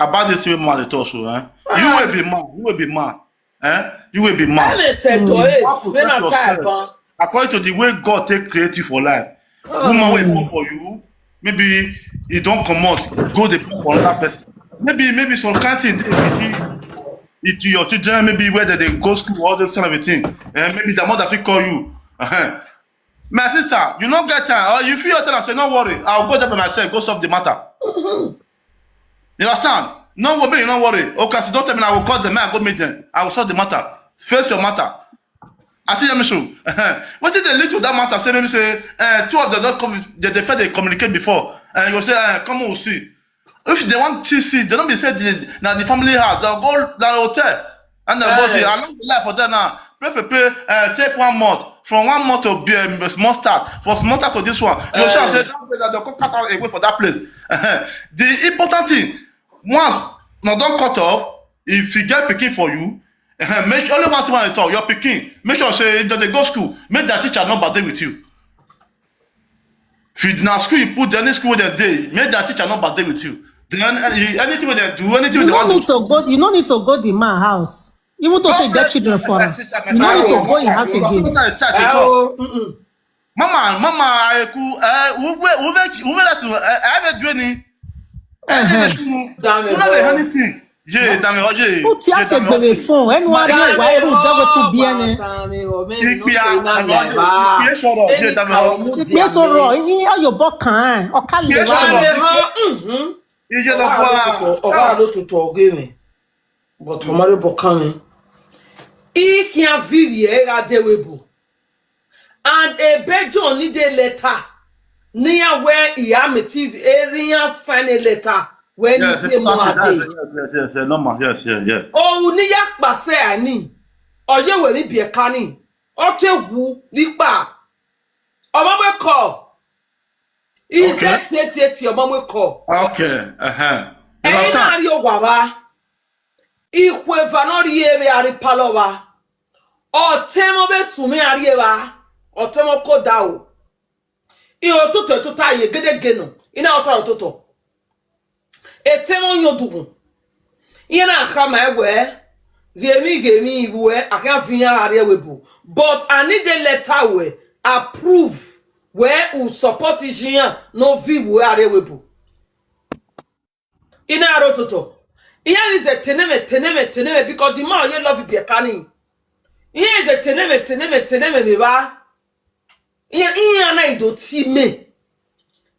about this same man they also, eh? You will be man. You will be man. Eh? You will be man. You According to the way God take create you for life. Woman will come for you. Maybe you don't come out, go the for another person. Maybe some kind of thing. If your children maybe whether they go school, all those kind of thing. Maybe the mother will call you. My sister, you not get time. Or you feel your time, say, no worry. I'll go there by myself, go solve the matter. You understand? No worry, you don't worry. Okay, so don't tell me I will call them, I go meet them. I will solve the matter. Face your matter. I see them show. What did they lead to that matter? Say maybe say two of them don't come. They felt they communicate before, and you say, "Come on, we'll see." If they want to see, they don't be said that the family house. They'll go to the hotel and they'll go say, "Along the life for them now. Prepare. Take 1 month. From 1 month to be a small start. For small start to this one, you shall say that they'll cut out away for that place. The important thing, once now don't cut off. If you get picking for you. Make only one thing when you talk, you're picking. Make sure say that they go school. Make that teacher not bad with you. If you now school, you put any school that day, make that teacher not bad with you. Then anything they do, anything they want to go. You don't need to go to the man house. Even though they get children for him. You don't need to go in house again. Mama, who made that to I haven't do any. You know anything. Yeah, damn it, yeah. Who tiate gbele phone? Anyone know why you don't to be any? Yes, all right. You are your book can. Or can you? You just to give but tomorrow book coming. He can't vive at the webo. And a bedroom need a letter. Near where he am a TV area sign a letter. When yes, yes, normal. Yes. Oh, ni yak ba say ani. Oye we ni be kani. O te wu dipa. Omo we call. Is that omo we call. Okay. E na ri ogwawa. Ikwe va no ri ebe ari palowa. O temo be sumi ari eba. O temo ko dawo. I ototo ta ye gedege no. Ina ototo. Etemo nyodugu ina khama ewe gemi we akafia are webu but I need a letter we approve where who support Ijian no vive we are webu ina rototo here is a teneme because the man you love be kani here is a teneme me ba here na idoti me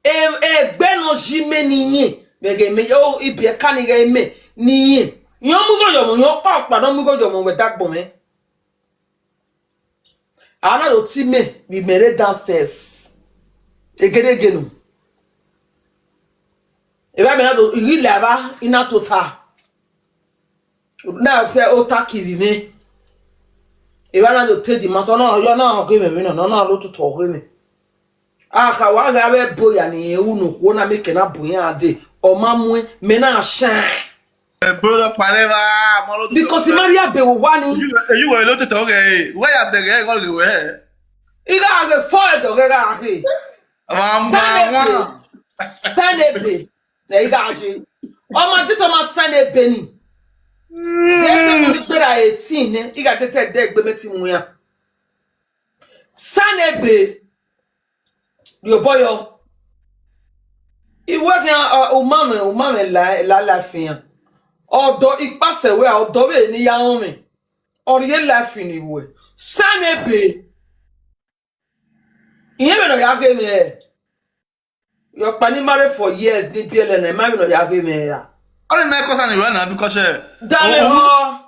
gbe no jime ni me yo ibie kaniga me ni yo mugo yo pa no mugo yo we dagbo me ana yo ti me we mere downstairs egedege no e ba me na do iri laba ina tota na fe o takiri me e ba na do te di mato na yo na o me no lo to to me aka wa ga be boya ni ewu no ko na me ke na boya ade o mamwe me na shan because Maria be wani you were not to talk where ya be go le we ila ge for do ge ga ki stand ebe they ga ji o ma tito ma stand ebe ni ye mo ni pera 18 ne iga tete de gbe meti mu ya stand ebe yo boyo iwe kan o mame la fian odo ipase we odo be ni ya hun mi ori ye la fin iwe sanebe iye me no ya ge me your pani married for years di pele na ma me no ya ge me ya only me cause an na because dame ho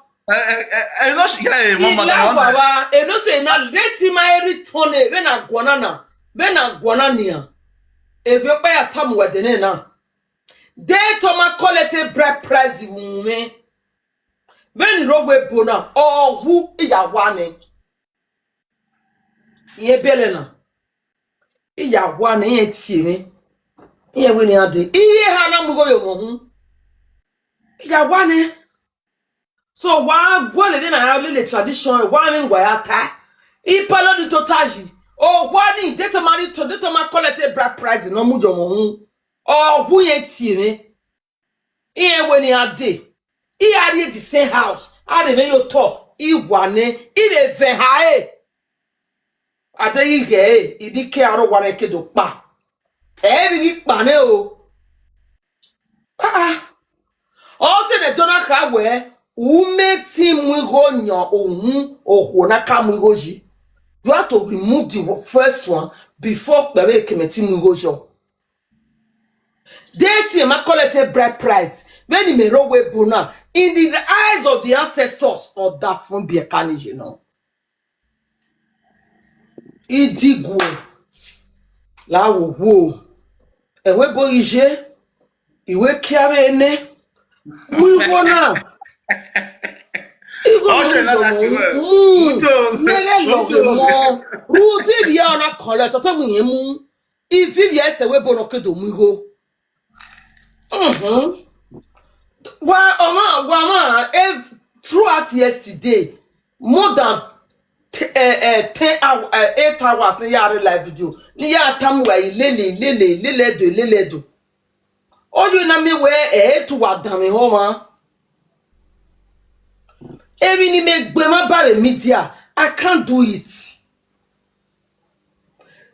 no yeah mama na baba e no say na let him return e be na gwana nia if you pay a time with the nena, they toma quality bread price woman. When robe bona or who ya wane. Ye belena. Ya wane ye timi. Ye winning at the hana mugo yo. Ya wane. So why go living a little tradition, why mean wayata? I palo di totaji. Oh, what is data money to data my quality brand price no mujo mo. Oh, who ye tie me? Iye when he had day. He had the same house. I didn't know you talk. He wane. He be vehae. Ade yi ge. He di ke aro wane ke do pa. Bi pa ne o. Also the dona ka we. Ume ti mwigo nyo ohun oho na ka mwigo ji. You have to remove the first one before bebe kemeti mwigo jo. Dating ma collect bride price. When you may roll way bona in the eyes of the ancestors of that from be a carnage, you know. Idigo la wo ewe bo ije iwe kiare ene we wona if you yes ewe bo no kedo mu go throughout yesterday more than 10 hours 8 hours ni yare live video ni ya tamwa lele do oju na mi we to wa dan mi ho ma ebi ni me gbe ma bare media I can't do it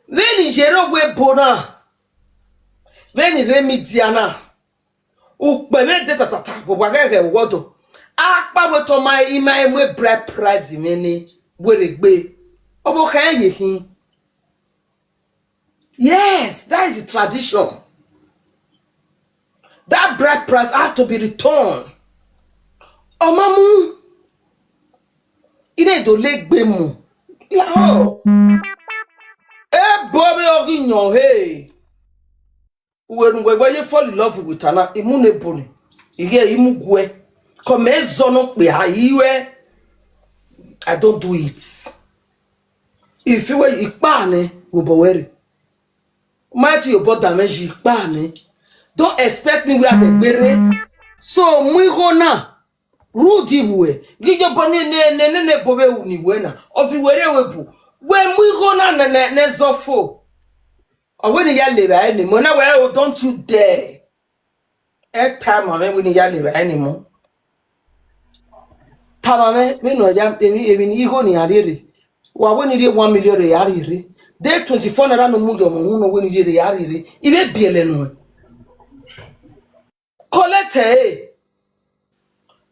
then jero we bona then re media na ukpe me de tata bo wa gege wodo apa we to my ima we bread price mi ni weregbe obo kan ye hin. Yes, that is the tradition. That bread price has to be returned. Omamu ine do legbe mu la o bobe oginyo hey when you fall in love with ana imune boni ihe imugwe come ezono pe ha iwe I don't do it. If you were ikpane uboweri mighty your body damage ikpane don't expect me we are the bere so mwigo na rudi buwe gijo boni ne bobe uni wena ofi were webu we mwigo na ne zofo or when you live anymore now well don't you dare time when you live anymore tamame me no jam emi iho ni arere wa when you 1 million arere day 24 naira no mujo mo no when you arere ibe biele no collect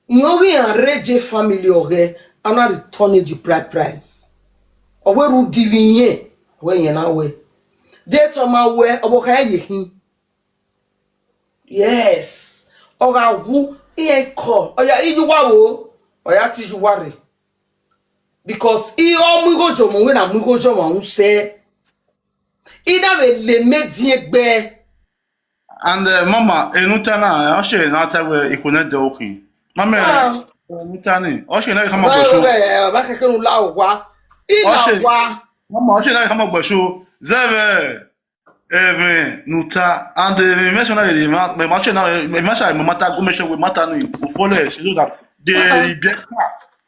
Yogi and Reje family ore ana return the bride price. Or where would divine when you now way. They to my way oboka ye. Yes. Oga wu e call. Oya iju wawo. Oya tiju worry. Because I omugo jomo when amugo jomo say ida we le medie gbe. And mama enutana I share na ta we ikone de okin. Mama enutani o se na ka mo gbeso ba kekenu la wa ina wa mama o se na ka mo gbeso zeve nuta and me mention na le ma se na me mention me mata go mention we mata ni o follow so that the get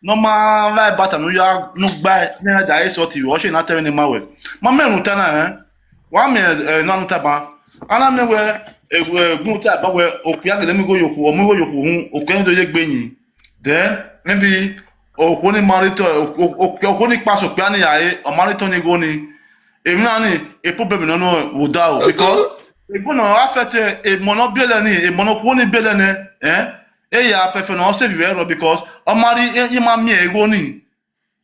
normal life bata no ya no gba na da so ti o se na tell ni ma we mama enutana wa me na nuta ba ana me we egun ta ba we okuya gele mi go yoku o mi go yoku hun okuya do ye gbeyin then maybe okuni marito okuni paso okuya ni aye o marito ni go ni emi na ni a problem no no wo da o because egun no affect e mono biele ni e mono kuni biele ne e ya afefe no save you because o mari e ma mi ego ni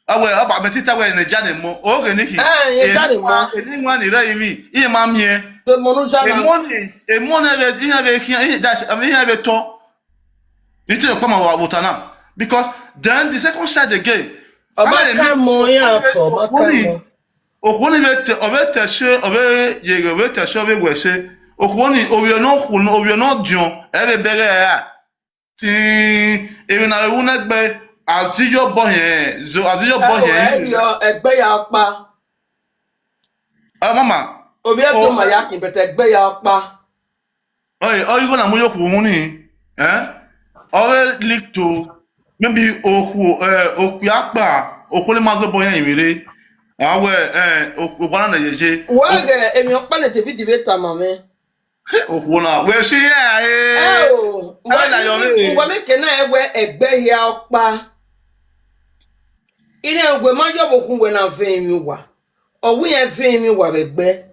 awe aba me tita we ne jane mo o ge ni ki e ni nwa ni re mi e ma mi e et mon avait dit avec to it is come our botana because then the second side again okoni vete che ove ye vete che ove wese okoni owe no dion ebe bere ya ti emi na wu na gbe azijo bo yen egbe ya pa mama obi eto ma ya kin bete egbe ya pa you gonna mo yoku hun ni already leak to maybe oku apa okole mazo boyan imire awe okwana na yeje wege emi opa le tv diveta mame okuna we shi ya Ngwa me kena ewe egbe hia okpa. Ine ngwe ma yo boku we na vemi wa. Owu yen vemi wa begbe.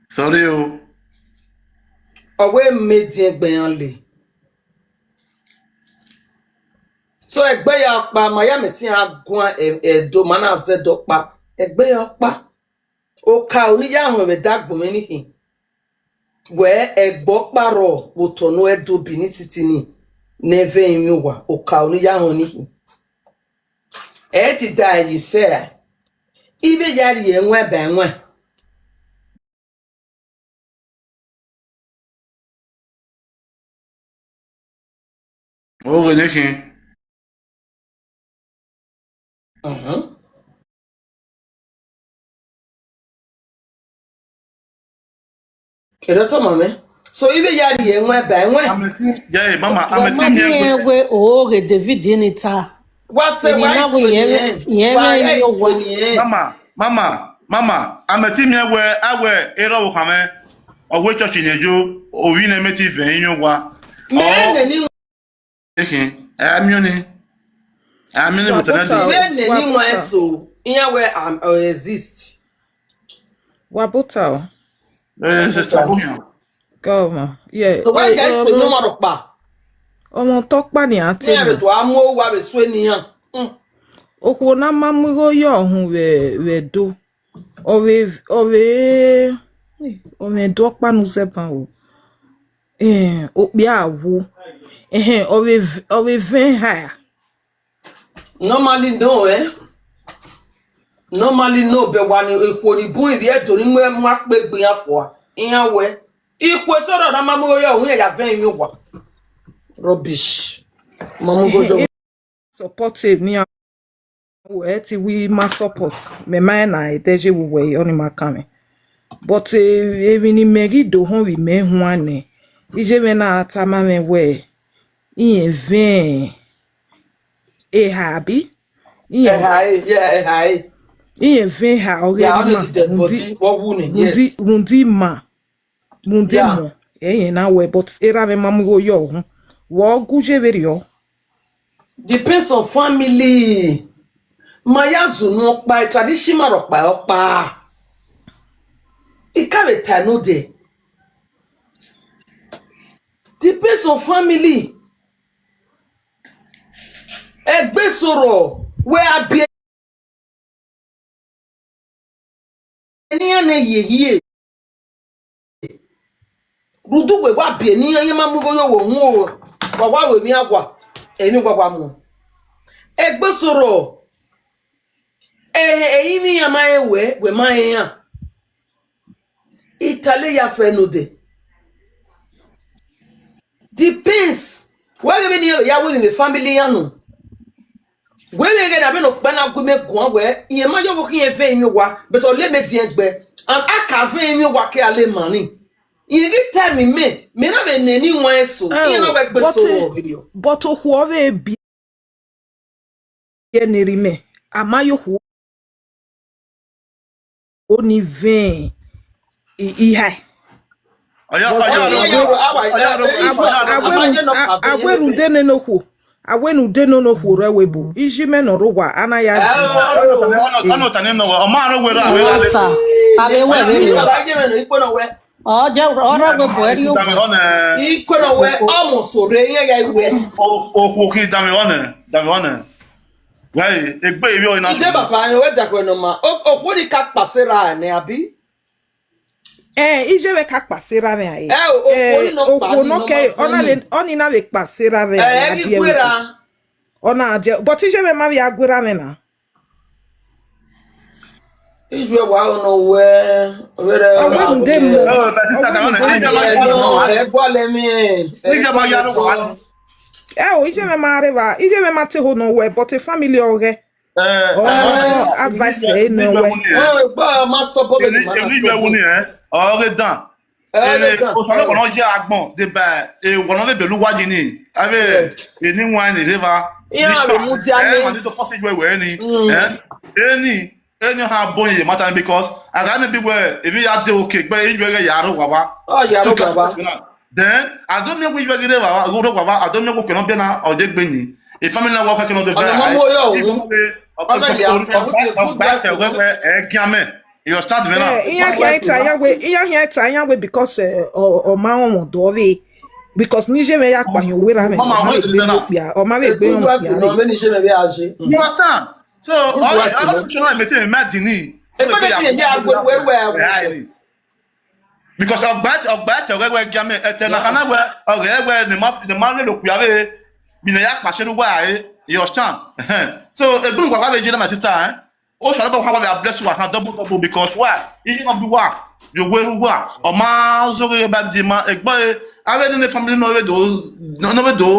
Sorry o. Owe medi egbe yan le. So egbe ya okpa ma ya meti agun do mana ze do pa. Egbe ya okpa. O ka oni ya hon we dagbo me nihin. We egbo paro wotono edo bi ni titini neve imi wa o ka oni ya hon nihin. E ti da yi se ibe yari enwe be enwe. O re nekin. Edoto mame. So ibe yari enwe be enwe. Yeah, mama, Wa I'm a ma team ni here. ewe oge David Yenita. Wa se Ni wa na we yeme yo wa. Mama, I'm a team here where I wear Ero Hame or which church in Ejo or we name it in your wa. Me ni I'm uni. I'm in with another. we ni mo eso. Iya we exist. Wabota. Sister Boyan. Go ma. Yeah. So why guys we no more pa. Ọmọ tọpa ni Ni ati. ebe to amu wa be so eniyan. Okwo na mamugo yo ohun we do. Ove do pa nu sepan o. Opi awu. Ove ven ha. Normally no Normally no be wani ekori bu iri edo ni mu ape gbin afo. Iyan we. Ikwe soro na mamu yo ohun ya ven mi wa. Rubbish. Mamu go do. Supportive ni awu ti we ma support. Me ma na eteje we oni ma kame. But even ni megi do hon we me hu ane. Ije me na atama me we. Iyen ven. Habi. Hi. Iyen ven ha Yeah, already honestly, dead body. What wound? Yes. Mundi ma. Mundi Yeah. mo. Na we but era me mamugo yo hu. Wo guje verio. Depends on family. Maya zunu okpa tradition ma rokpa okpa. It can't be no day. Depends on family. Egbe soro we abi ni ane yeye. Rudu we wa bi ni anye mamugo yo wo hu o. Wa we mi agwa. Emi gwagwa mu. Egbe soro eyimi ya ma we ma ya. Italy ya fe no de. Depends. Why give me ya we the family ya no. We get na be no pa na gume gun we. Iye ma yo wo kin e fe mi wa, but o le me di egbe. And aka fe mi wa ke ale mani. Iye gi tell me na be nani wan so. Iye na we egbe so video. But who we bi neri me. Amayo hu oni ven. Ihai. Agweru dene no hu. Awenu deno no hu rewebu. Ijime no ruwa anaya. Water. Abe we really. Oh, je ora we boeri o. Iko na we almost so re ya iwe. Right, egbe ibi o ina. Ide baba ni we dakwe no ma. O ni ka pasera ne abi. Ije we ka pasera me aye. Okwo no ke oni na we pasera me. Igwera. Ona ade, but ije we ma we agwera me na. Ijwe wa no we. Awenu dem. Egwale mi. Ije me ma areva, ije me ma te ho no we, but a family oge. Advice no we. Ba ma stop o be ma. Ọ̀rẹ́ dàn. Òṣèlú kan náà jẹ́ agbọ̀n débà èèwọ̀n náà bẹ̀rẹ̀ wájú ni. Abẹ́ èní wọn ni rẹ́bà. Ìyá rẹ̀ mú jáde. Wọ́n ní tó fọ́sí ìjọ ìwẹ̀ ni. Ẹni ha bọ́ yìí mọ́ta ni because àgbà níbi wẹ̀ èmi yà dé òkè gbẹ́ ìjọ ẹ̀rẹ̀ yàrá wà wá. Yàrá wà wá. Then I don't know which way they are. Go to Baba. I don't know what cannot be now or they bring. A family now work cannot do that. You start with now. Iya here we because o ma won do we because ni je me ya pa yan we ra me. O ma we gbe yon pia. No me ni je me be age. You understand? So all the children meeting in Madini. Because ọgbà tẹ̀wẹ́wẹ́ gíámẹ́ ẹ̀tẹ̀ nàkànáwẹ́ ọ̀rẹ́wẹ́ ni máa ń lè kúyàwé bìnẹ̀yà pàṣẹ́rú wà ẹ́ your stand. So ẹgbẹ́ nǹkan wáwé jẹ́ náà sísá ó ṣọ̀rọ̀ bá wà wà bless you àkàn double because why ìyẹn náà bí wà yòówó eru wà ọmọ zórí ẹgbẹ́ di ma ẹgbẹ́ ẹ awẹ́ nínú family náà wẹ́ dò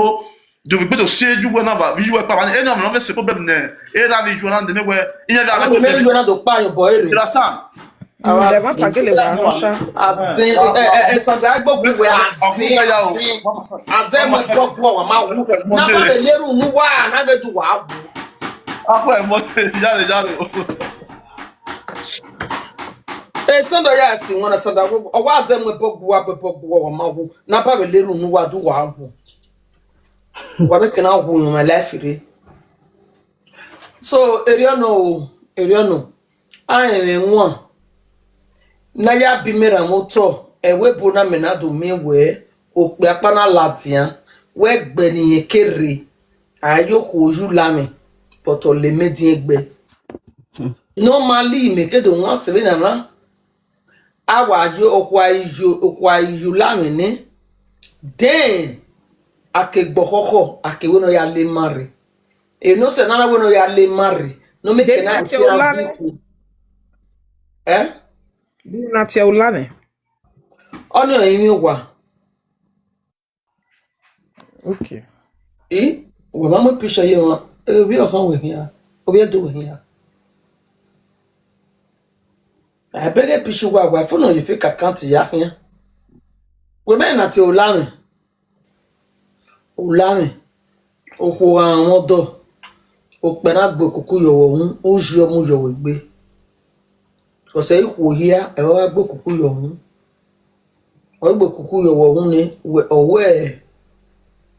dòwì gbé dò ṣe ju wẹ́ náà wà wíjú ẹ pa wà ní ẹni ọmọ náà fẹ́ ṣe problem nẹ ẹ rà wíjú náà dẹ̀ mẹ́wẹ́ ìyẹn bí awẹ́ Je want to get le wa sha. Azin Sandra gbogbo we azin mo gbogbo wa ma wu. Na ba le leru nu wa na ge du wa bu. Afọ ẹ mọ jare. Sandra ya si wona Sandra gbogbo o wa azin mo gbogbo wa ma wu. Na ba le leru nu wa du wa bu. Wa be kana wu yo ma life re. So Eriono ai won na ya bimera moto ewe na menado mi we ope apana latian we gbe ni kere ayo hoju lami but o le medin egbe normally me ke do won se na awajo okwa iju lami ni then akegbo koko akewe no ya le mare no se na we no ya le mare no me ke na ti Di na ti ulame. Ono yin wa. Okay. We ma mo pisha ye wa. Bi o kan we hia. Obi do we hia. I beg pishu wa for no you fake account ya hia. We me na ti ulame. O ko awon do. O pe na gbo kuku yo wo hun, o ji omu yo we gbe. Kose iku hia e wa gbo kuku yo hun. O gbo kuku yo wo hun ni we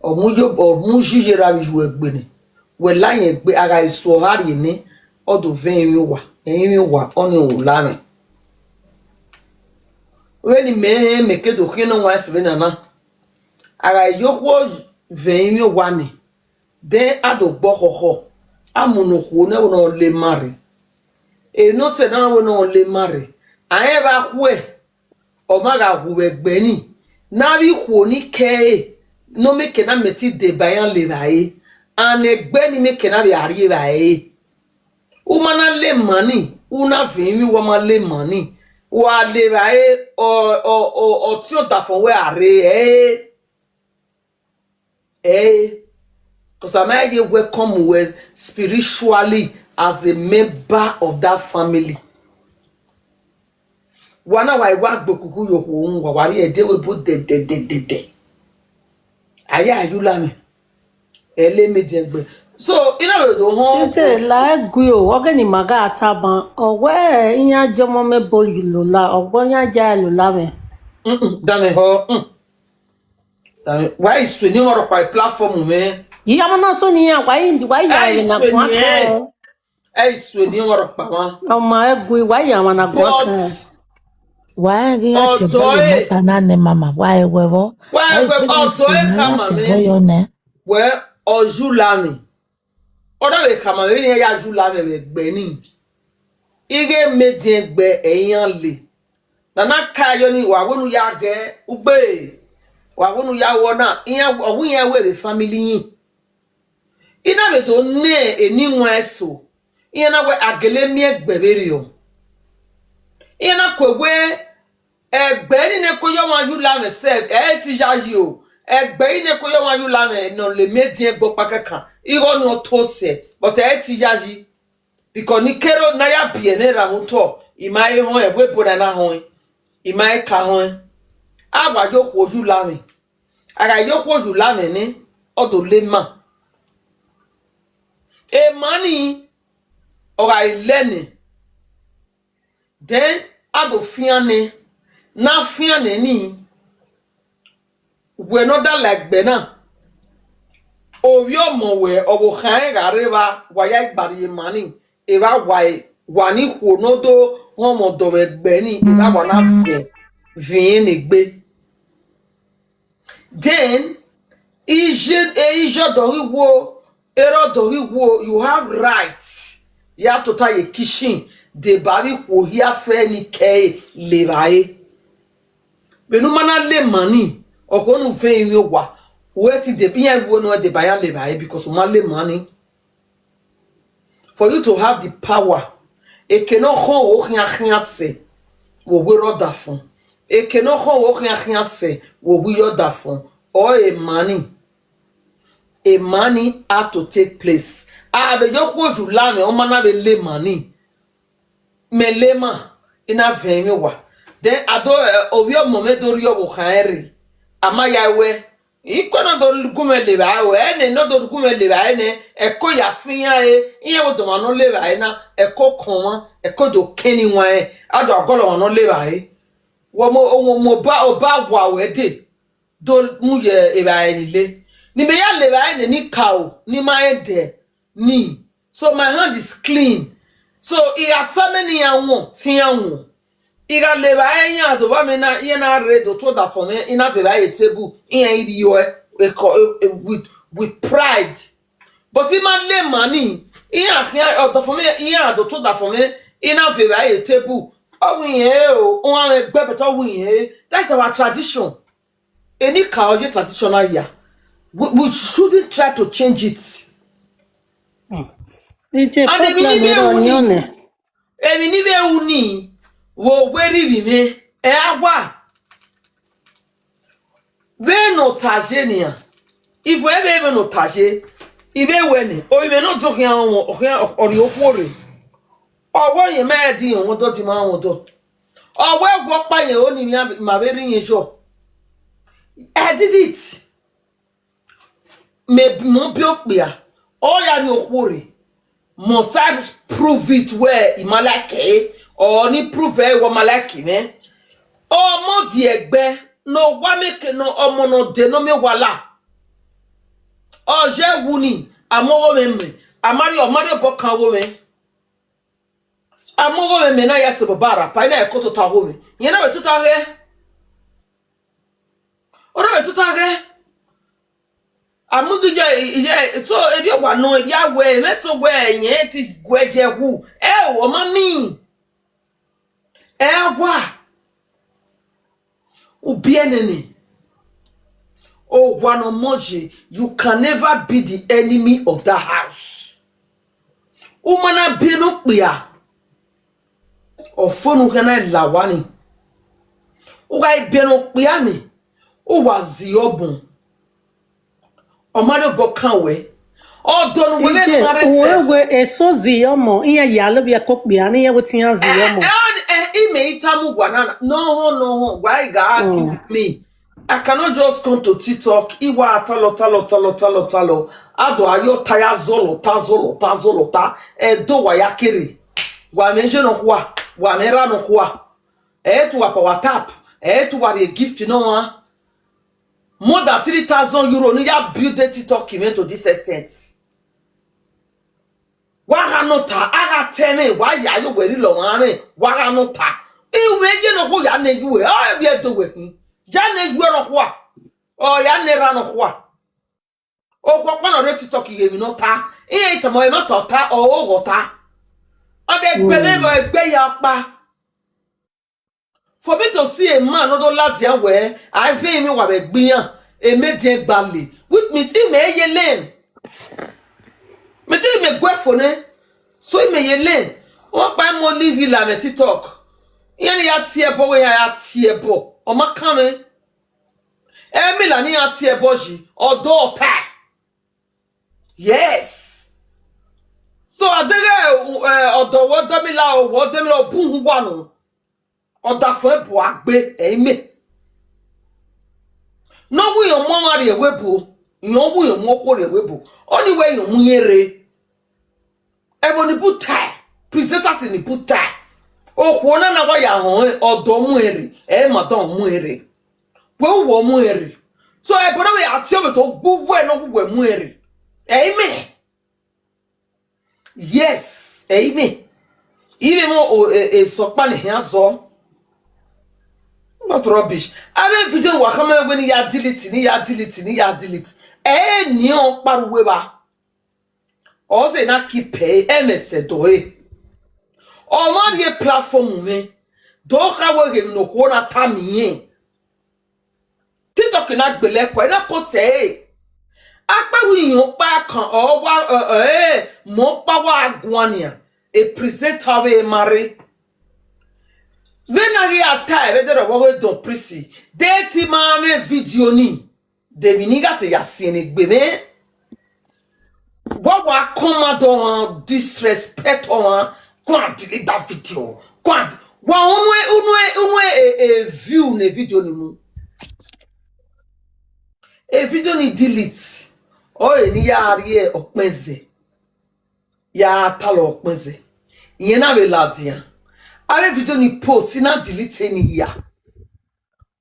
omu jijera bi ju egbe ni. We layin egbe ara iso hari ni odo 20 wa oni ulame. We ni me kedo kino wa se na. Ara yoko 20 wa ni. Den ado gbo koko. Amunu ko ne wono le mare. No se na wono le mare. Aye ba hwe. O ma ga hwe gbe ni. Na bi ko ni ke no me ke na meti de bayan le bae. An egbe ni me ke na bi ari bae. U mana le mani, una vimi wa ma le mani. Wa le bae o ti o da fon we are because I might get welcome with spiritually as a member of that family. Wana wa iwa gbokuku yo ko wa wari e de we bo de. Aya ayula mi. Ele mi de gbe. So ina we do hon. Ite la gui o oge ni maga ataban. Owe inya jomo me boli lola. Ogbo nya ja lola me. Dame ho. Dame why is we ni oro pa platform me. Yi amana so ni ya why ya na kwa ko. Swe ni oro pa wa. O ma egui why ya na kwa ko. Why ya che boyo mata na ne mama why wewo. Why we also kama me. We ojulami. Oda we kama we ni ya julami we gbe ni. Ige medien gbe eyan le. Nana kayo ni wa wonu ya ge ugbe. Wa wonu ya wona iyan ohun yen we family yin. Ina me to ne eni won eso. Iyan na we agele mi egbere yo. Iyan na ko we egbe ni ne ko yo wan julami se ti ya yi o. Egbe ni ko yo wan julami no le medien gbo pakekan. Iro no to se but ti ya yi because ni kero na ya biene ra muto imaye hon e we pora na hon imaye ka hon agba jo ko ju lami ara yo ko ju lami ni odo le ma e mani ora ileni then ado fiane na fiane ni we no da like bena Ovio mowe obo khan gareba waya igbari mani eva wani honodo homo dowe gbeni eva wana vin egbe then ije doriwo ero doriwo you have rights ya tota ye kishin de bari ko hia fe ni ke levae benu mana le mani okonu fe yin wa wait the bien wo no de bayan levae because man le money for you to have the power e ke no ho o khian se wo we roda fun e ke no ho o khian se wo we yoda fun or a money have to take place be yoko ju la me o mana be le money me lema ina vemi wa then ado ovio momedo rio wo khairi ama yawe ikona do gume le ba we ene no do gume le ba ene eko ya fian iye wo do ma no le ba na eko kon eko do keni wa ado agolo ma no le ba wo mo ba wa we de do mu ye e ba ene le ni me ya le ba ene ni kao ni ma ede ni so my hand is clean so I asameni anwo ti anwo Iga leva enya do ba me na ye na re do to da for me ina ve ba table in iri yo with pride but I man le money in do for me in do to da for me ina ve ba table o wi e o won an gbe beto wi e that's our tradition any culture traditional here we shouldn't try to change it Ije and emi ni be uni wo gweri bime agwa ve no tajenia if we be no taje ibe weni o ibe no jokin awon ori okore owo yen me di won to ti ma won to owo egwo pa yen o ni ma be ri yen so I did it me mo bi opia o ya ri okore must I prove it where imalake or ni prove wo malaki me o mo di egbe no wa make no omo no de no me wala o je wuni amowo me amari o mari obo kan wo me amowo me na yase bara pa na ekoto ta wo me yen na betuta ge ora betuta ge amugu je so edi ogwa no edi awe me so gwe yen ti gweje hu wo mami Ewa ubienene oh one moji you can never be the enemy of that house umana binu pia ofonu kana lawani uga binu pia ni uwazi obun omade bokanwe odon we we eso ziyomo iya yalo bia kokbia ni ya wetin ziyomo ime itamu gwanana no why you argue with me I cannot just come to TikTok iwa talo ado ayo taya zolota do wa yakere wa menje no kwa wa mera no kwa tu wa power tap tu wa the gift no more than 3,000 euro no ya build the TikTok event to this extent Waganota, aga teme, why ya you very long army, Waganota. You mean no ya ne you, I be doing. Jan is well of what? Oh, ya ne ran of what? Oh, what one already talking, you know, ta, ain't a my matota or water. And then whenever bay up. For me to see a man, no lads where I feel me what a beer, a median badly, with Miss Ime Lane. Me tell me go for ne so me yele won pa mo live la me TikTok yen ya tie bo we ya tie bo o ma kan me me la ni ya tie bo ji odo pa yes so adere odo wo do mi la bu wa no oda fo ebo agbe me no we o mo ma re webo yon bu yon mo ko re webo only way yon mu yere ebo ni butai presenter ni butai o ko na wa ya hon odo mu ere ma don mu ere we wo mu ere So e bona we atio me to gbugwe no gbugwe mu ere. Amen. Yes, amen. Even more so pan here so. Not rubbish. I mean video wa kama when ya delete ni ya delete. Ni on paruwe ba. O se na ki pay MS do e. O man ye platform me. Do ka we no ko na tamiye. TikTok na gbele ko na post e. Apa wi yon pa kan o wa mo pa wa agwania e presenter we mare. Venari ata e de wo do prisi. De ti ma me video ni. De viniga te yasine gbe me. What wa commando disrespect on kwa delete that video. Kwa wa unwe view ne video ni mu. E video ni delete. O ni ya ari okpenze. Ya talo okpenze. Yen na be ladian. Are video ni post na delete ni ya.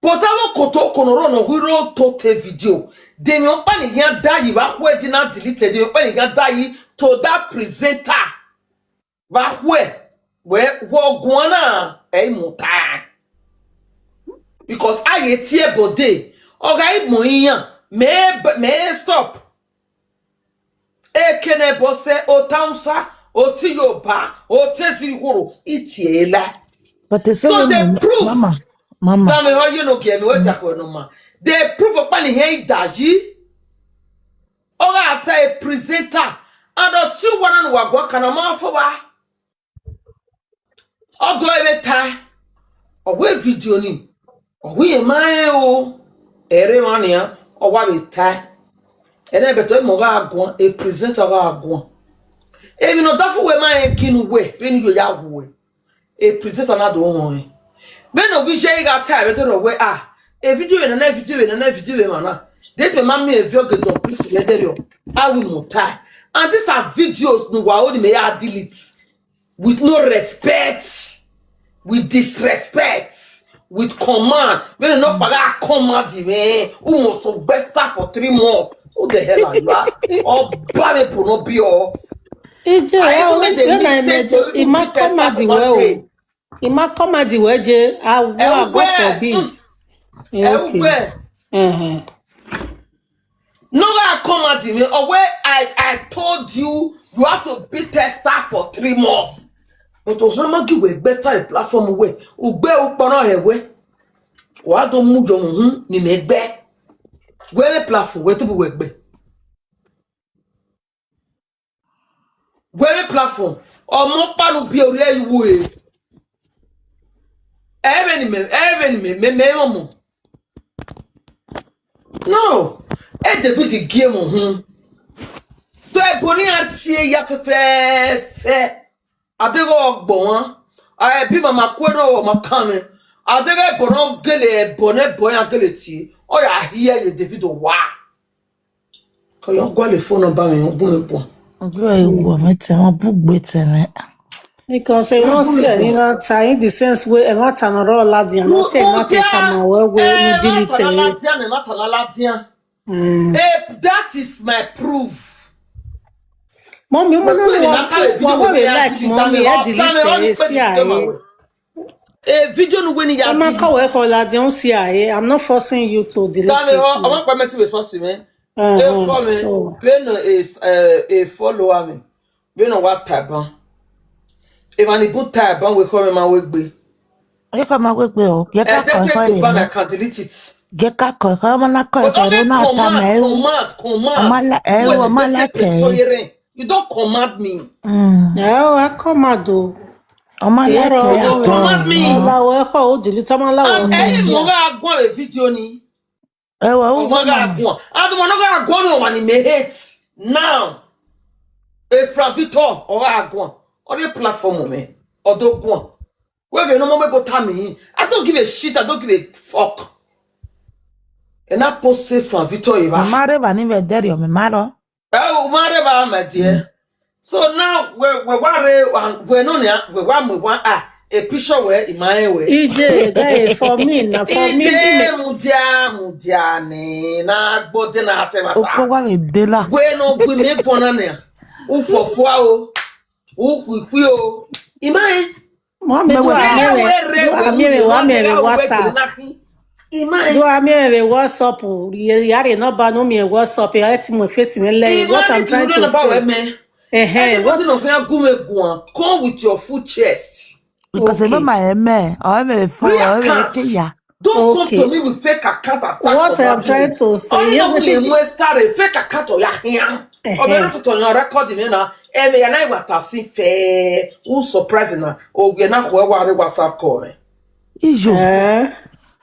Potavo koto konoro no wiro tote video. De mi opa ni yan dayi wa hwe di na delete. De mi opa ni yan dayi to that presenter. Wa hwe. Wo guana muta. Because I tie bode. Oga mo yan. Me stop. Kene bose o taunsa o tiyoba o tesihuru itiela. But they say So they prove. Mama. Tell me how you know get me what no ma. They prove up on here daji. Oga ata a presenter and o ti wana no wagwa kana ma fo ba. Odo ebe ta. O we video ni. O we man o. Ere mania o wa be ta. Ene beto mo ga agon a presenter ga agon. E mi no dafu we man kinu we, when you ya we. A presenter na do won. When no vi jey ga time beto we a video and na video mana. This me mammy a video get on please let there. I will mutai. And these are videos no wa only me ya delete with no respect, with disrespect, with command. When no baga command me, almost so best for 3 months. Who the hell are you? Oh, bad for no be all. Eje ima comedy we o. Ima comedy we je awo forbid. Okay. No I command me. Or where I told you you have to be tester for 3 months. But to hammer you we best a platform we. Ugbe ukpana hewe. Wa do mu jo ni megbe. Where platform we to be wegbe. Where platform or mo panu bi ori ayiwo e. Even me mo. No. E de do the game to e boni atie ya fe. Adego ogbon. I bi mama kwero o makame. Adego bono gele bone boya gele ti. O ya hear you David wa. Ko yo gwa le phone number me ogun epo. Because I don't see any in the sense where a lot and all lad and not say not a time where we delete that is my proof. Mommy, what we like, mommy, I delete a video winning your I'm not forcing you to delete it. I want permission with forcing me. A follower me. We know what type on. If I put type on, we call my work be. You come out with Bill. You can't I can't delete it. Get a call, I'm not command. You don't command me. No, I command do. Command me. I go a video ni. I don't want to go on in my head now. A from Victor or I go on the platform, man, or don't go. We're no more about time. I don't give a shit, I don't give a fuck. And I post say from Victor, you are married, and even there, you're married. Oh, my dear. So now we're on we one a picture where in my way. EJ, guy, for me, na for me. Mudia ne na body na Oko atemata. wa me dela. Bueno, we me bonane. Ufofo o. Ukwi o. Imai. Mohammed, do amere WhatsApp. Do amere WhatsApp. Yari no ba no me WhatsApp. Ya ti mo face me like what I'm trying to say. What is come with your full chest. Because mama eme, o me fo, o me keya. Don't come to me with fake account and start. What I'm trying to say. You start a fake account or your hand. Or better to your record in na. And I was asking fair. Who surprising na? Or we na who WhatsApp call me. Ijo.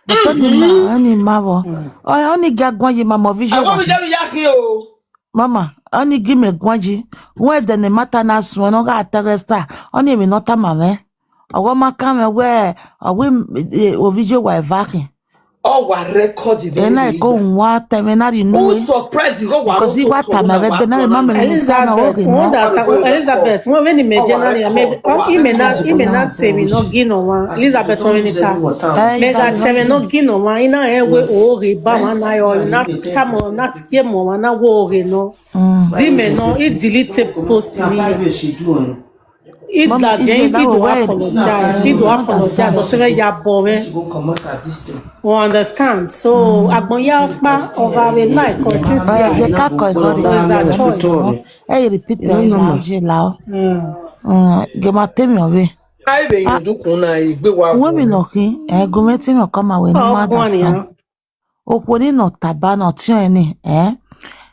Ani mavo. O oni gagwan yi mama vision. I want me ya here. Mama, oni give me gwanji. Where the mata na so no ga teresta. Oni me nota mame. Owo makame we o video wa vaki. Oh, what record is Then I go nwa temenari no. Who surprise you go wa. Because what time I read the mama Elizabeth, mo veni me generally me na temi no gino wa. Elizabeth mo veni ta. Me ga temi no gino wa ina ewe o re ba wa na yo na tamo na tie mo wa na wo re no. Di me no I delete post ni. It that they do apologize. He do apologize. So say ya boy. You understand? So agbonya pa over the like or things like hey, repeat that. Lao. Get my tell me away. I be you do kuna igbe wa. Women looking, go me tell me come away no matter. Okoni no taba no tieni,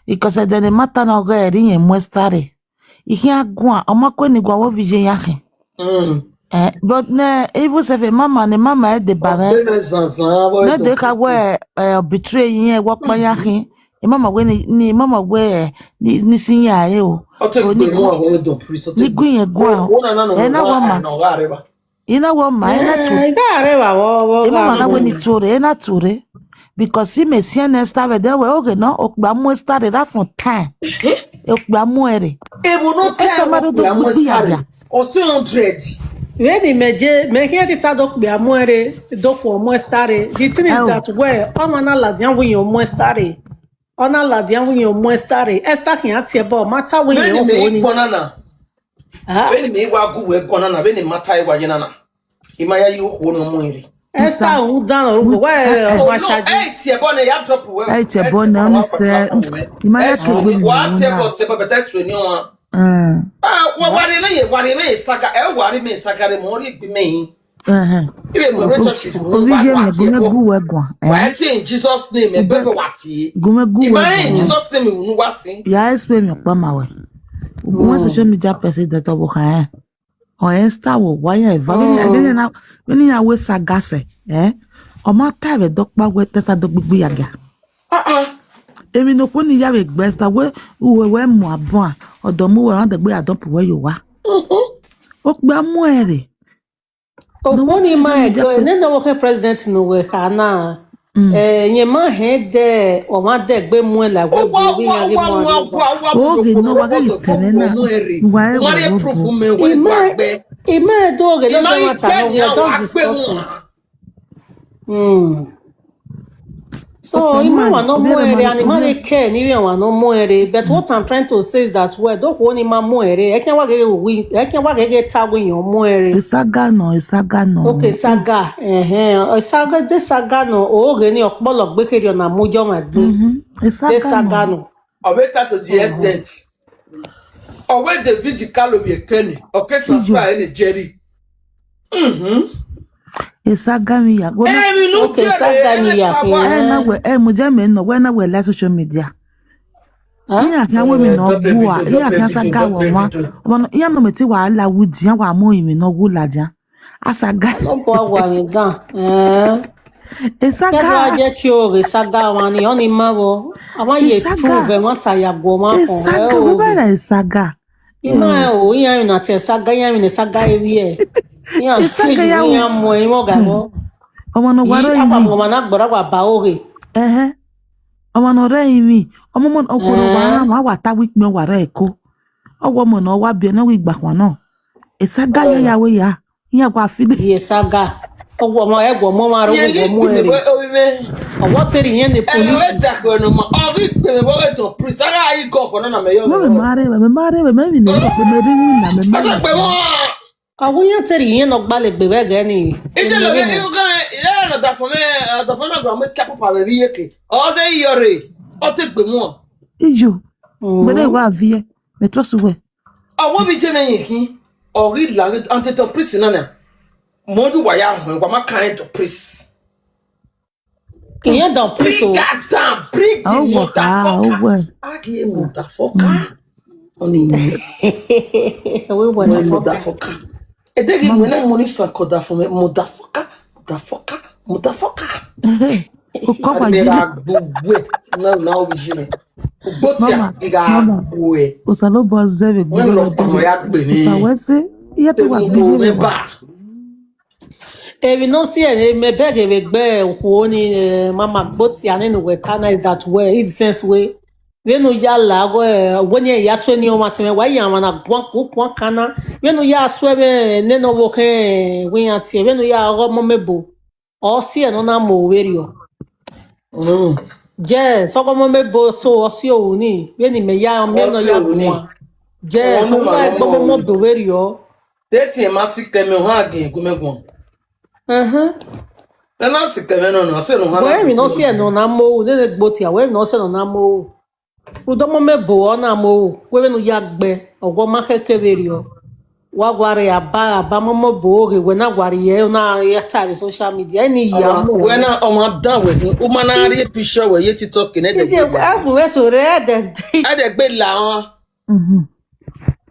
because the matter no go eri en muestare. Iki agwa amakweni gwa wo vision yake. But ne even say mama e de bare. Ne de ka we betray yin wo pa yake. E mama we ni mama we ni sinya ye o. Ni gun gwa. E na wa ma. Ina wa ma ina tu. Ga areba wo. E mama na we ni tore e na tore. Because si me si en stave de we oge no okba mo start that for time. Okba mo ere. Ebo no time do mo start. O 100. When me here ti ta dok be amoere do for mo start. The thing is that where on na ladian we your mo start. On na ladian we your mo start. Esther can tie bo matter we your own. When me wa go we gonana when matter wa yenana. Imaya you ho no mo ere. Esther who down or where hey tie bo na ya drop we. Hey tie bo na no say Imaya to we. What tie bo better so ni o. Wari me saka wari me saka re mo ri gbi me. Ibe mo church fu in Jesus name e bebe wati. In Jesus name unu wasi. Ya explain me pa ma we. Ogun social media person that obo kan o Insta wo wire even na when ya we sagase o ma ta be dokpa we tesa do gbigbu yaga. Emi no ko ni ya be gbesta we mu abon odo mu we ran de gbe adop we yo wa. O gba mu ere. O woni ma go ne no wo president no we kana yen ma he de o ma de gbe mu la we bi ya ge mo. O ge no wa ge kene na. Wa re proof me we gba gbe. E ma do ge no matter no we don't discuss. So ima wa no muere animal care ni wa no muere but what I'm trying to say is that we don't want him muere e ken wa gege ta we yan muere saga no okay saga saga de saga no o ge ni opolo gbe kere na mojo ma gbe saga no o better to the extent o we David Kalo be kenny o ke transfer any Jerry Saga mi ya. Okay, saga mi ya. Na we mo je me no we na we la social media. Ya kan we mi no bua, ya kan saga wo wa. Omo ya no me ti wa la wudi wa mo mi no gu laja. Asaga. No bo wa mi dan. Saga. Ka je ki o re saga wa ni oni ma wo. Awon ye prove mo ta ya go ma kon. Saga we ba saga. Ima o ya na te saga ya mi ne saga ewi e. Ya mo imo ga mo. Omo no waro yi. Omo na gbora wa ba ore. Omo no re yi. Omo mo okoro wa ta wik me wara eko. Owo mo no wa bi na wi gba kan na. Saga ya we ya. Yeah, kwa fide. Yesaga. Ogwo mo egwo mo ma ro Ye mo ere. obibe. Owo teri yen the Police. police. Tako no ma. Ogi pe bo to priest. Aga yi go kono na me yo. Me mare, me vi ne ko me ring na me Aga pe mo. Owo yen teri yen no gba le gbe be ge ni. Ije lo be you kan ile na da fo na go me kapo pa be yeke. O de yore. O te gbe mo. Ijo. Me de wa vie. Me trust we. Owo bi je na yin. Ogi la ante to priest na na. Moju wa ya ho wa ma kan to priest. Yen don Bring priso. that down. Bring the motherfucker. Agi motherfucker. Oni ni. We When wona motherfucker. E dey give me na money san koda for me motherfucker. O ko kwa Be jile. ga gbogbo na o jine. Gbotia e ga gboe. O salo bo zeve Wọ́n gbe. lọ pa mo ya gbe ni. Sa we se. Iye to wa Mo bi. ba. Evi no see me beg e gbe nko ni mama gboti ani no we kana that way it sense way. We no ya la go woni ya so ni o ma teme wa ya ma na gwan kana. We no ya so be ne no wo ke we ya tie we no ya go mo mebo. O see no na mo weri o. Je so go mo mebo so o see o ni. We ni me ya me no ya gwan. Je so ma gbo mo be weri o. Teti e ma sike me ho agin gumegun. Na sike me no se no ha. We mi no see no na mo ne ne gboti a we no see no na mo. Udo mo mebo o na mo we no ya gbe ogwo ma keke beri o. Wa gware aba mo bo ge we na gware ye na ya ta social media ni ya mo. We na o ma dan we o ma na ri picture we ye TikTok ne de. Je abu we so re de. A de gbe la won.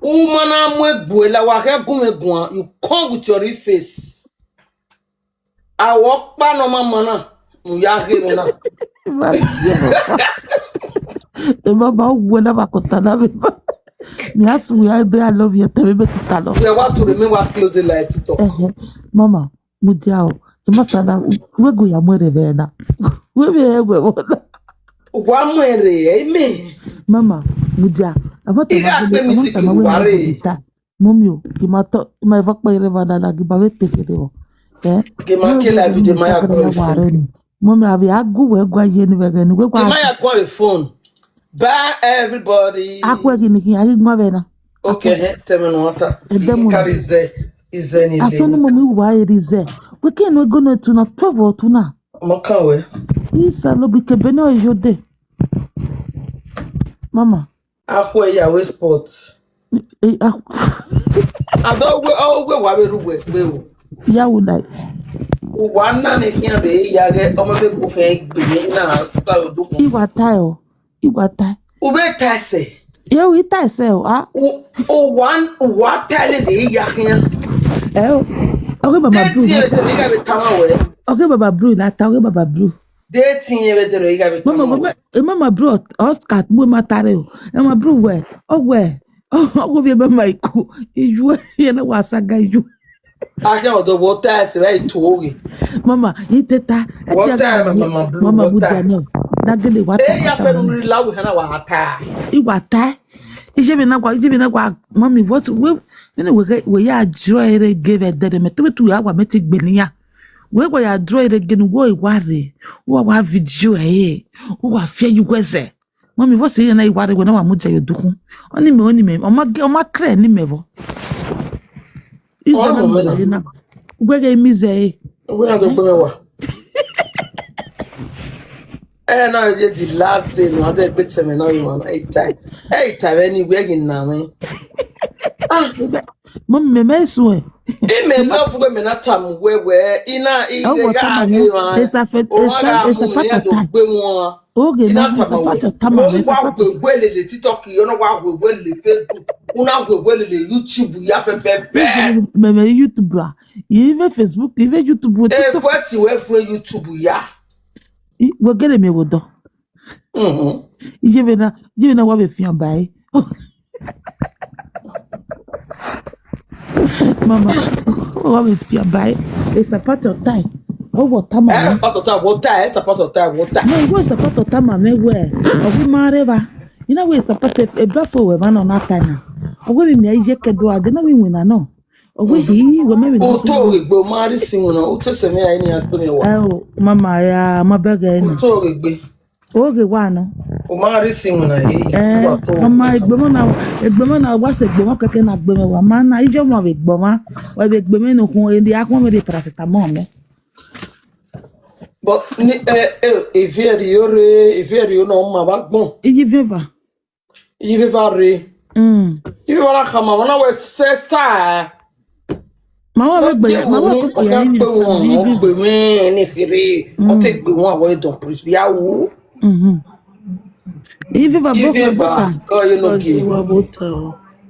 O ma na mo egbo la wa ke gun egun you come with your real face. I walk pa no mama na. Mu ya ge me na. E mama wo na makota na me. Me ask we I be I love you te me tutalo. We want to remain wa close like TikTok. Mama, mudiao. E mata na we go ya mwere vena. We be egwe wona. Wa mwere eme. Mama, mudia. Avata Iga pe mi siki ware. Momio, ki mato ma va pa ire vada la ki ba ve peke devo. Ke ma ke la video ma ya go phone. Mommy, abi agu we gwa ye ni vega ni we Ke gwa. ma ya go phone. Bye everybody. Akwa ki ni ki ari gwa vena. Okay, tell me no water. Edemu. Carry is any Asoni day. mommy wa irize. We can we go no to na 12 or to na. Mo kan we. Isa lo bi kebe no jode. Mama. Akwa ya we sport. Ado we wa be ru we o. Ya would like. Wa na ne kian be ya ge o me be ko ke gbe ni na ta odu ko. Iwa tayo. Iwa tay. U be tase. Yo ita se ah. O one wa tale de ya kian. Okay baba blue. Date te ga be tama we. Okay baba blue na ta okay baba blue. Date ye be te ga be tama. Mama bro Oscar bu matare o. Mama bro we. Oh we. Oh we be my ku. Iju ye na wasaga iju. Ake odo wo tase we to oge. Mama iteta. Mama buja no. Dagele wata. Ya fe nuri lawo hana wa ata. Iwata. Ije be na kwa mommy what we ya joy re give there me to ya wa meti gbeniya. We go ya draw it again wo iware. Wo wa video wo wa fie you kwese. Mommy what say na iware we na wa muja yodukun. Oni me o ma kre ni mevo. Izo na na. We ga mize We na go gbe wa. No, the last day, no, they beat me now. You want 8 times. 8 times anywhere in Nami. Mom, me meso. It may not for me not time where in a it's a part of time. Okay, now it's a part of time. Well, the TikTok, you know what we will the Facebook, una go well the YouTube, you have a me YouTube, even Facebook, even YouTube. If first you have for YouTube, yeah. We're getting me with though. You know what we feel by. Mama, what we feel by. It's a part of time. Oh, what time? Part of time, what time? It's a part of time, what time? No, what's the part of time? I mean, where? Are we married? You know, where's the part of a buffalo with man on that time? Or will we make a do? I don't know when I know. we maybe Uto regbe mari simuna uto semi ya ni atome wa. Mama ya mabega ni. Uto regbe. Oge wa no. O mari simuna Mama egbemo na wa se egbemo keke na gbeme wa mana ijo mo be gboma wa be gbeme no kun e di akon me de paracetamol me. But ni evieri yo no ma ba gbon. Iji viva. Iviva re. Iviva la kama wana we sesta. Mama be gbe mama ko ya ni gbe me ni kire. O te gbe won awo don plus via wo. Iviva boka. Ko you no gi.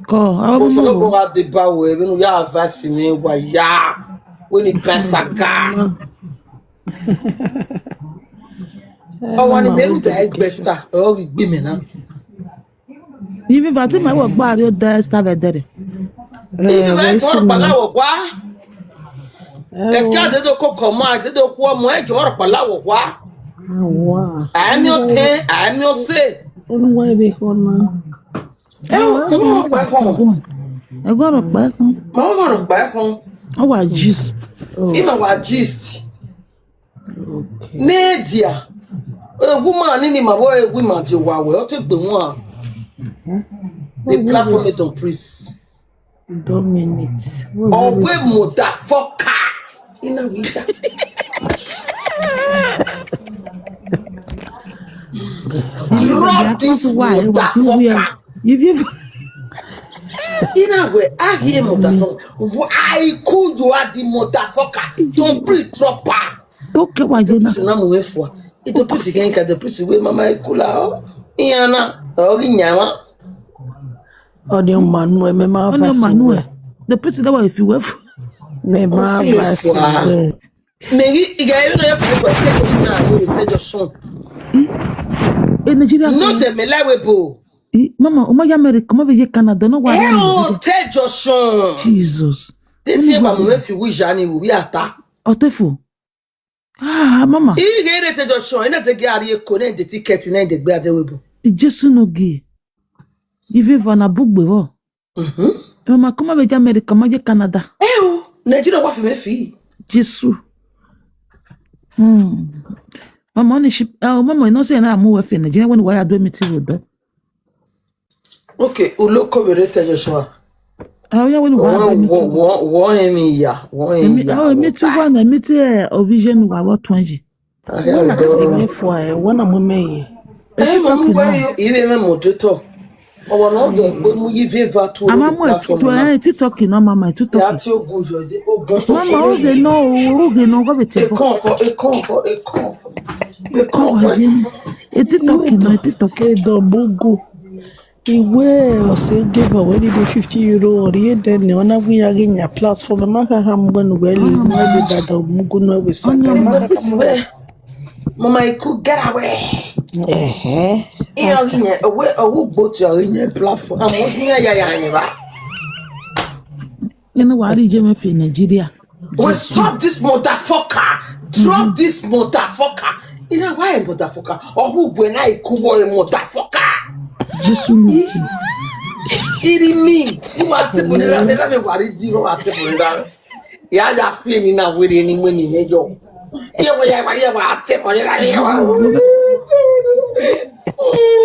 Ko O so lo bo de ba we bi no ya avasi me wa ya. We ni pensaga. Oh, one maybe the egg besta. Oh, we be na. Ivi va ti ma wo gba ri o da sta vedere. Ivi va ko pala wo wa. E ka de do ko ma de do ko mo e jo ro pala wo wa. Wow. Ami o te, ami o se. Onu wa ebe ko na. Mo pa ko. E gbo ro pa fun. Mo ro pa fun. O wa juice. Ima wa gist. Okay. Nedia. Woman ni ma boy woman je wa we o te gbe won. The platform it on priest. Dominate. Oh, we motherfucker. Ina wita. Drop this motherfucker. If you Ina we I hear motherfucker. I could you are the motherfucker. Don't breathe proper. okay wa je na. Na mo we fo. Ito pisi kan ka de pisi we mama ikula. Iyana. O nyama. Odi Manu me ma Only Manuel. The person that if you were me ma vasi. Meri igayo na ya fo ko na yo te jo son. In Nigeria. No de me la webo. Mama, o ma ya America, ma be Canada no wa. Eh, te jo son. Jesus. This year ba mo fi wi jani wi ata. Otefo. Ah, mama. Ige te jo son, ina te ge ari eko na de ticket na de gbe ade webo. Jesu no gi. Ive va na bugbe wo. Mama, como be America, ma je Canada. Eh o, Nigeria wa fi me fi. Jesu. Mama ni ship. Mama no say na mu we fi Nigeria when why do meeting with them. Okay, uloko bere te jo son. Ya when why Wo emi ya. Me too one me te Vision wa what 20. Me fo e wona mo me. Eh, mamu wa yo ibe me modoto. Owo no do gbe mu yive va to. Ama mo TikTok no mama TikTok. Ya ti ogun jode, ogun. Mama oge no go be te. E kon. TikTok E do bugu. Iwe o se give away the €50 or ye then ne ona wi ya ginya platform ma ka ham gben well no be that mugu no we say. Mama iku get away. Iyo ginye owe owu boat yo ginye platform. Amo ginye ya ni ba. You know what je me fi Nigeria. We stop this motherfucker. Drop this motherfucker. You know why motherfucker? Owu gbe na iku wo motherfucker. Jesu no. Iri mi. You want to put it on me worry zero at the ya ya fi ni na we ni mo ni mejo. Iyo ya wa te mo la ya wa.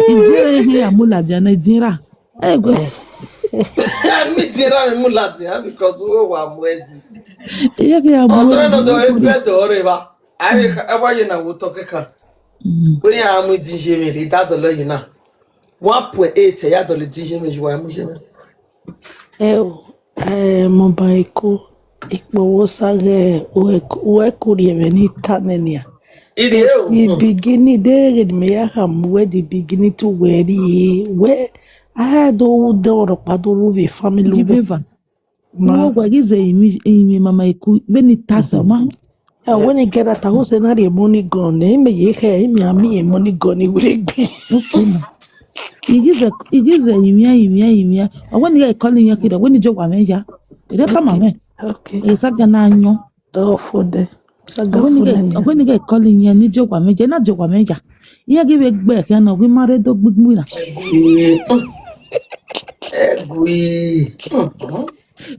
Ijere he amula ja Nigeria. Ego. Mi tira mi mula ti because we wa mo eji. Iya ke amula. Otro no do e beto re ba. Ai e wa ye na wo to keka. We ya mo di je mi ri da do lo yi na. 1.8 ya do le di je mi wa mo je na. Mobile ko ikpowo sage o ekuri ebe ni tanenia. The beginning there me ya ham where the beginning to where I had all the padu we family Viva. No gwa gize imi mama iku beni tasa ma. When I get at a house and had money gone, me ye hair me a me money gone it would be. Okay. It is a imia. I want you calling your kid when you joke amenja. It come on. Okay. It's a ganano. Oh for the when you get calling your ni joke amenja, not joke amenja. You give it back and we married dog big winner.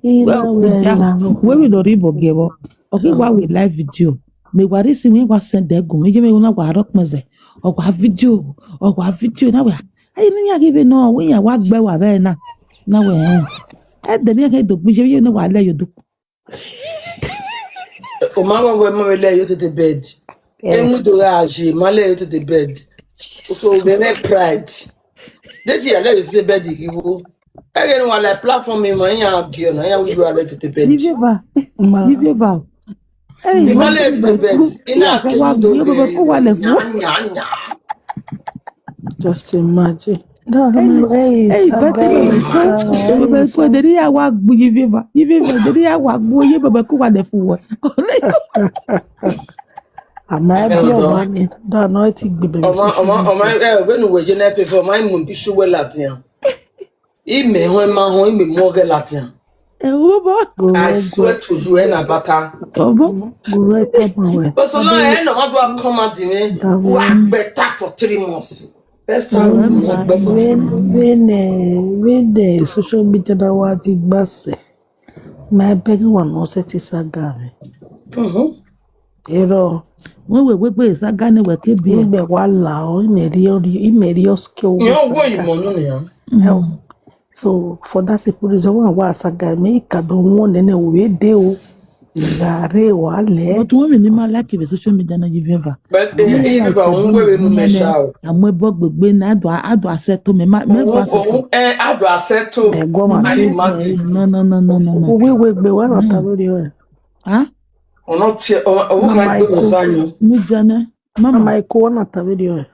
Where we don't even give up. Okay, why we live video? Me what is me was send there go. Me una wa rock maze. Or wa video. Or wa video na we. Ay ni give no we ya wa gbe wa be na. Na we. The near head dog, you know what you do. Oh, Mama, when Mama lay you to the bed. And we do my lay you to the bed. So they make pride. That you lay you to the bed, you go. Again, while I platform in my young girl, I am you are to the bed. Give your vow. The man lay to the bed. Just imagine. Hey, but the work give you the work you the fool. I might be your money. The anointing be baby. When we generate for my moon, be sure Latin. He may when my home be more Latin. I swear to you, and a butter. Great everywhere. But so long, I know what come at me. Work better for 3 months. Best time work better for 3 months. When the social media that was the bus, my big one was set is a guy. You know, we is a gun with a baby. in the wall, in your skill. You know, you money. So for that, the police was a guy make a don't want any way deal. But women in my like the social media na give ever. But if I won't go in the shower, I'm way bug when I do accept to me. I do accept to no. We were not a Huh? or not, or what kind of Mujane, Mama, I call not a video.